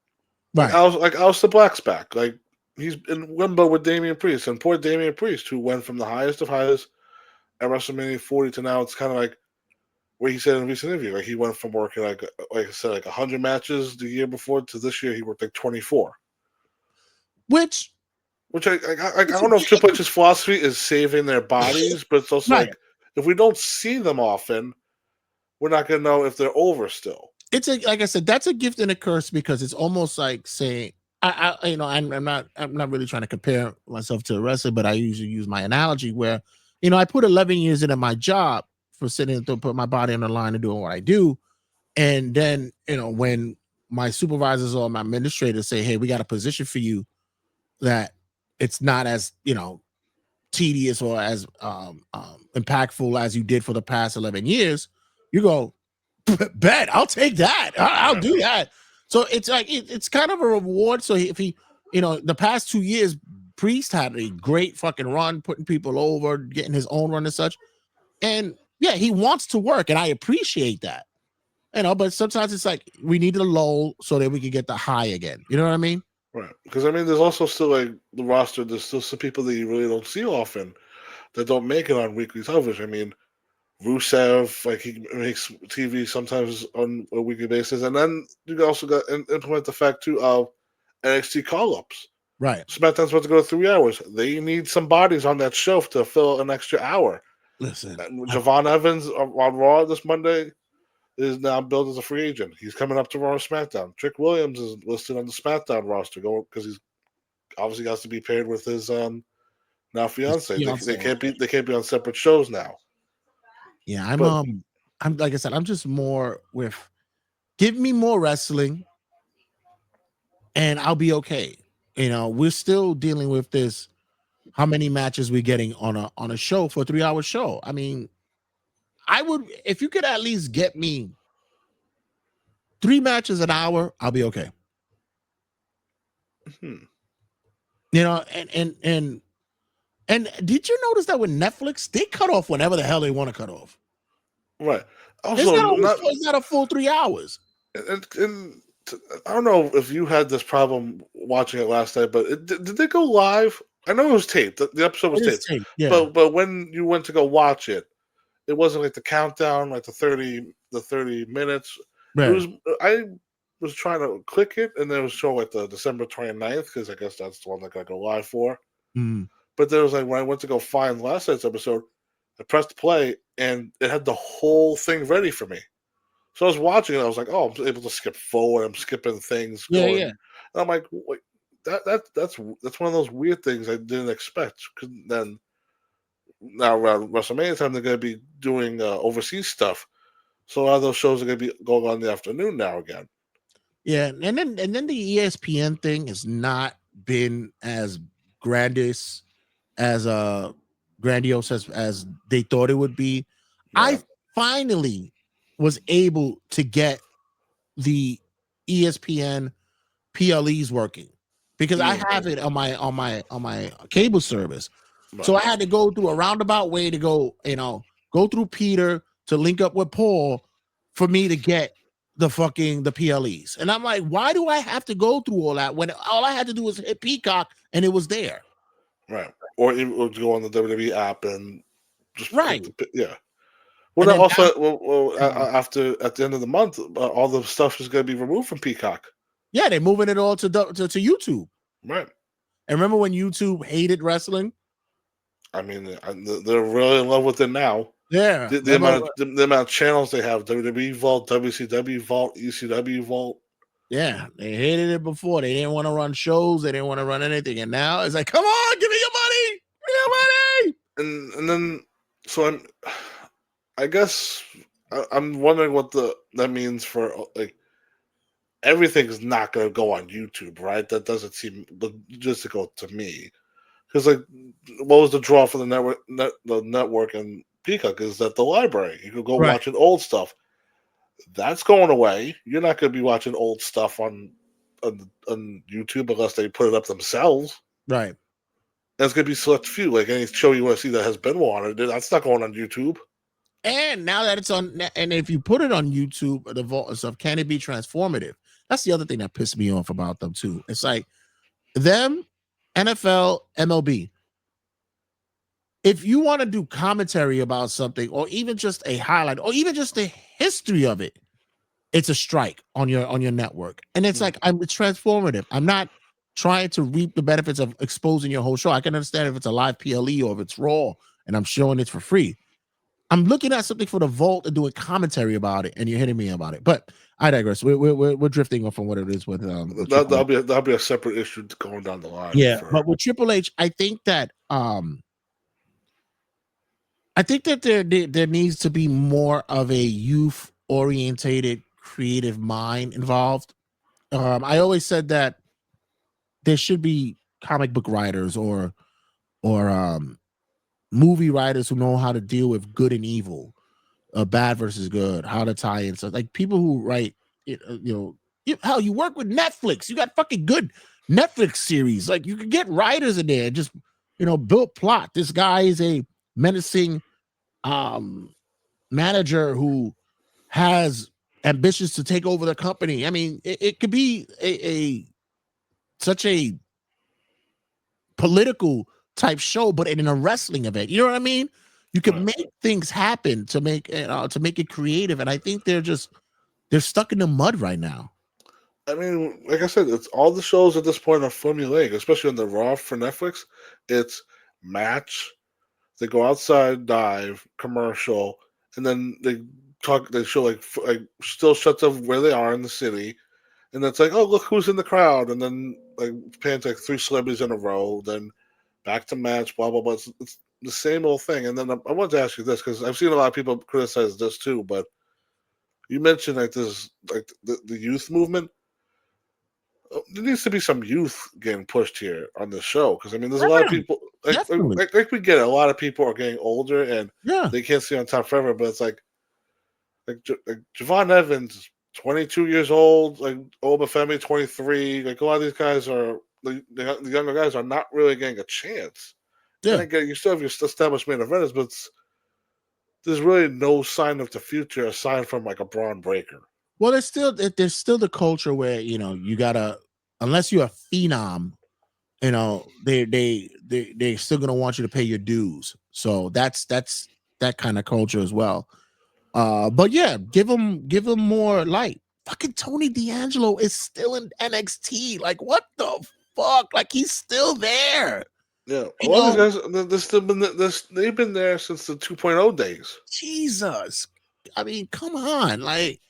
Right. Alistair Black's back. Like, he's in limbo with Damian Priest, and poor Damian Priest, who went from the highest of highs at WrestleMania 40 to now it's kind of like where he said in a recent interview, like he went from working like I said, like 100 matches the year before to this year he worked like 24. Which I don't know if Triple H's philosophy is saving their bodies, but it's also like if we don't see them often, we're not going to know if they're over still. It's like I said, that's a gift and a curse, because it's almost like saying, I'm not really trying to compare myself to a wrestler, but I usually use my analogy where, I put 11 years into my job for sitting to put my body on the line and doing what I do. And then, when my supervisors or my administrators say, hey, we got a position for you that it's not as, tedious or as impactful as you did for the past 11 years, you go, bet, I'll take that. I'll do that. So it's like it's kind of a reward. So if he, the past 2 years, Priest had a great fucking run, putting people over, getting his own run and such. And yeah, he wants to work, and I appreciate that. But sometimes it's like we need the lull so that we can get the high again. You know what I mean? Right. Because I mean, there's also still like the roster. There's still some people that you really don't see often that don't make it on weekly television. I mean, Rusev, like he makes TV sometimes on a weekly basis, and then you also got implement the fact too of NXT call-ups. Right. SmackDown's about to go 3 hours. They need some bodies on that shelf to fill an extra hour. Listen, Javon Evans on Raw this Monday. is now billed as a free agent. He's coming up to Raw or SmackDown. Trick Williams is listed on the SmackDown roster because he's obviously has to be paired with his now fiance. They can't be on separate shows now. Yeah, I'm like I said, I'm just more with give me more wrestling and I'll be okay. We're still dealing with this. How many matches we getting on a show for a 3-hour show? I mean, I would if you could at least get me 3 matches an hour, I'll be okay. Hmm. And did you notice that with Netflix, they cut off whenever the hell they want to cut off? Right. Also, it's not a full 3 hours. And I don't know if you had this problem watching it last night, but did they go live? I know it was taped. The episode was taped. Yeah. But when you went to go watch it, it wasn't like the countdown, like the 30 minutes. Right. It was I was trying to click it, and then it was showing like the December 29th, because I guess that's the one that got go live for. Mm. But there was like when I went to go find last night's episode, I pressed play, and it had the whole thing ready for me. So I was watching it. I was like, "Oh, I'm able to skip forward. I'm skipping things." Yeah, going. yeah. And I'm like, wait, that's one of those weird things I didn't expect. Cause then now around WrestleMania time, they're going to be doing overseas stuff. So a lot of those shows are going to be going on in the afternoon now again. Yeah, and then the ESPN thing has not been as grandiose as they thought it would be. Yeah. I finally was able to get the ESPN PLEs working because I have it on my cable service. Right. So I had to go through a roundabout way to go through Peter to link up with Paul for me to get the PLEs. And I'm like, why do I have to go through all that when all I had to do was hit Peacock and it was there? Right. Or go on the WWE app and just right. Yeah. Well, then also, after at the end of the month, all the stuff is going to be removed from Peacock. Yeah, they're moving it all to YouTube. Right. And remember when YouTube hated wrestling? I mean, they're really in love with it now. Yeah. The amount of channels they have: WWE Vault, WCW Vault, ECW Vault. Yeah, they hated it before. They didn't want to run shows. They didn't want to run anything. And now it's like, come on, give me your money. Give me your money. And then, so I guess I'm wondering what that means for like everything's not going to go on YouTube, right? That doesn't seem logistical to me. Because like, what was the draw for the network and Peacock? Is that the library? You could go watching old stuff. That's going away. You're not going to be watching old stuff on YouTube unless they put it up themselves. Right. And it's going to be select few. Like any show you want to see that has been wanted, that's not going on YouTube. And now that it's on, and if you put it on YouTube, the vault and stuff, can it be transformative? That's the other thing that pissed me off about them too. It's like them, NFL, MLB. If you want to do commentary about something, or even just a highlight, or even just the history of it, it's a strike on your network. And it's like it's transformative. I'm not trying to reap the benefits of exposing your whole show. I can understand if it's a live PLE or if it's raw and I'm showing it for free. I'm looking at something for the vault and doing commentary about it, and you're hitting me about it. But I digress. We're drifting off from what it is with that'll be a separate issue going down the line. Yeah, but with Triple H, I think that there needs to be more of a youth orientated creative mind involved. I always said that there should be comic book writers or movie writers who know how to deal with good and evil, bad versus good, how to tie in stuff. Like people who write, how you work with Netflix, you got fucking good Netflix series. Like you could get writers in there, just build plot. This guy is a menacing manager who has ambitions to take over the company. I mean, it could be such a political type show, but in a wrestling event. You know what I mean? You can make things happen to make it creative, and I think they're stuck in the mud right now. I mean, like I said, it's all the shows at this point are formulaic, especially on the Raw for Netflix. It's match, they go outside, dive, commercial, and then they talk. They show like still shots of where they are in the city, and it's like, oh, look who's in the crowd, and then like pans like 3 celebrities in a row, then back to match, blah blah blah. It's the same old thing. And then I wanted to ask you this because I've seen a lot of people criticize this too, but you mentioned like this, like the youth movement. There needs to be some youth getting pushed here on this show because I mean, there's a lot of people Definitely. like we get it. A lot of people are getting older and Yeah. they can't stay on top forever. But it's like Javon Evans, 22 years old, like Obafemi, 23. Like a lot of these guys are the younger guys are not really getting a chance. Yeah. And again, you still have your established main eventers, but there's really no sign of the future aside from like a Braun Breaker. Well, there's still the culture where you gotta, unless you're a phenom, they're still gonna want you to pay your dues. So that's that kind of culture as well. But yeah, give them more light. Fucking Tony D'Angelo is still in NXT. Like, what the fuck? Like, he's still there. Yeah, a lot of these guys, they've been there since the 2.0 days. Jesus, I mean, come on, like.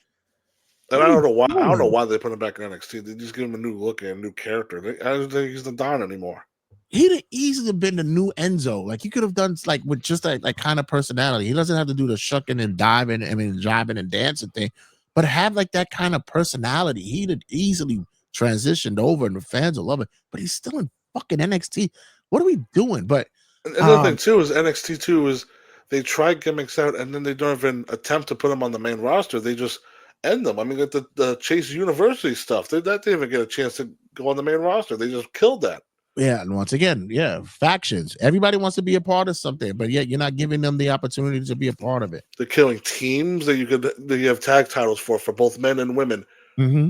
And I don't know why. I don't know why they put him back in NXT. They just give him a new look and a new character. I don't think he's the Don anymore. He'd have easily been the new Enzo. Like, he could have done like with just that like kind of personality. He doesn't have to do the shucking and diving, driving and dancing thing, but have like that kind of personality. He'd have easily transitioned over, and the fans will love it. But he's still in fucking NXT. What are we doing? But another thing too is NXT too is they try gimmicks out and then they don't even attempt to put them on the main roster. They just end them. I mean, like the Chase University stuff, that didn't even get a chance to go on the main roster. They just killed that. Yeah, and once again, yeah, factions. Everybody wants to be a part of something, but yet you're not giving them the opportunity to be a part of it. They're killing teams that you have tag titles for both men and women. Mm-hmm.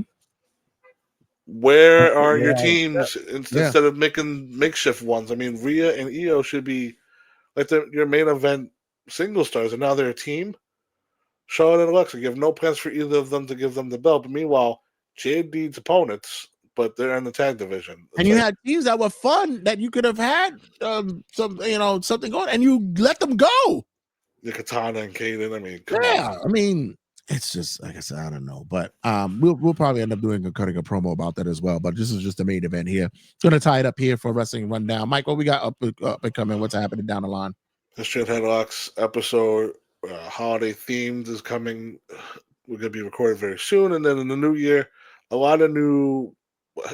Where are your teams instead of making makeshift ones? I mean, Rhea and Io should be like your main event single stars, and now they're a team. Charlotte and Alexa, you have no plans for either of them to give them the belt. But meanwhile, Jade needs opponents, but they're in the tag division. And you had teams that were fun that you could have had something going, and you let them go. The Katana and Kaden. I mean, come on. I mean, it's just like I said, I don't know, but we'll probably end up cutting a promo about that as well. But this is just the main event here. Gonna tie it up here for Wrestling Rundown. Mike, what we got up and coming? What's happening down the line? The Shit Headlocks episode, holiday themed, is coming. We're gonna be recorded very soon, and then in the new year, a lot of new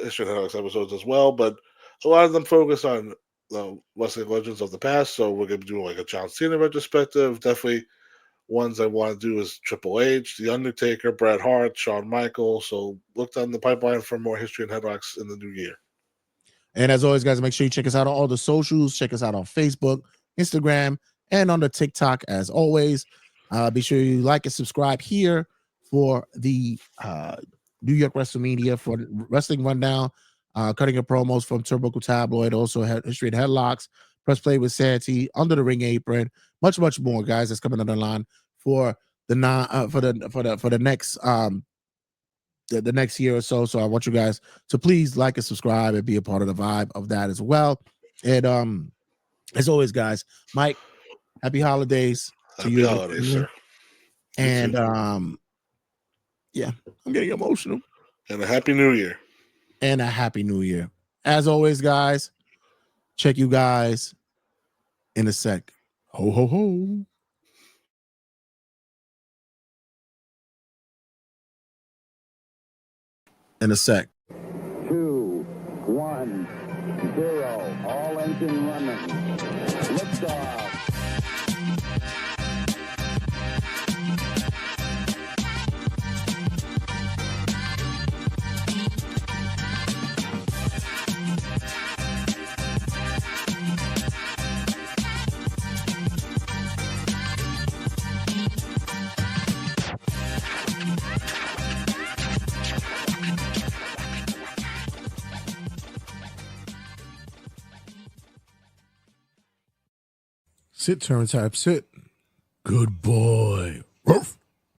Shit Headlocks episodes as well. But a lot of them focus on the Wrestling Legends of the past. So we're gonna do like a John Cena retrospective. Definitely. Ones I want to do is Triple H, The Undertaker, Bret Hart, Shawn Michaels. So look down the pipeline for more history and headlocks in the new year. And as always, guys, make sure you check us out on all the socials. Check us out on Facebook, Instagram, and on the TikTok as always. Be sure you like and subscribe here for the New York Wrestle Media for Wrestling Rundown, cutting your promos from Turnbuckle Tabloid, also history and headlocks, Press Play with Santee, Under the Ring Apron, much more, guys. That's coming on the line for the next the next year or so. So I want you guys to please like and subscribe and be a part of the vibe of that as well. And as always, guys, Mike, happy holidays to you. Happy holidays, sir. And yeah, I'm getting emotional. And a happy new year. And a happy new year. As always, guys, check you guys in a sec. Ho, ho, ho. In a sec. 2, 1, 0. All engine running. Liftoff. Sit, turn type, sit. Good boy. Ruff.